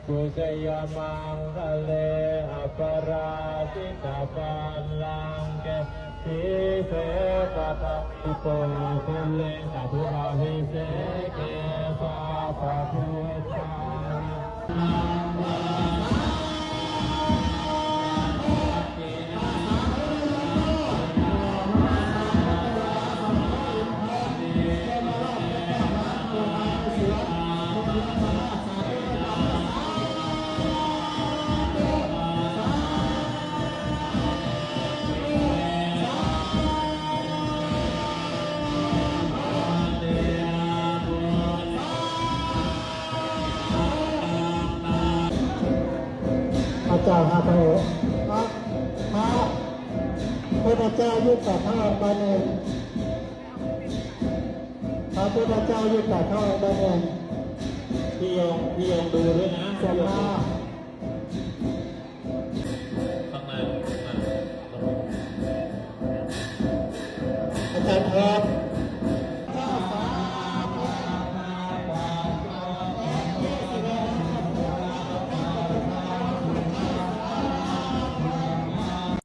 กุศยมังคะเลอปราชิตาปัลลังเกทิเสกตะปิโตคุณเลสาธุราภิเสเกสาปะพุทธาพระเจ้าพระโตพระพุทธเจ้ายุคแต่พระองค์บันเองพระพุทธเจ้ายุคแต่พระองค์บันเอง พี่ยงดูด้วยนะ เสร็จแล้ว ข้างใน อาจารย์ครับ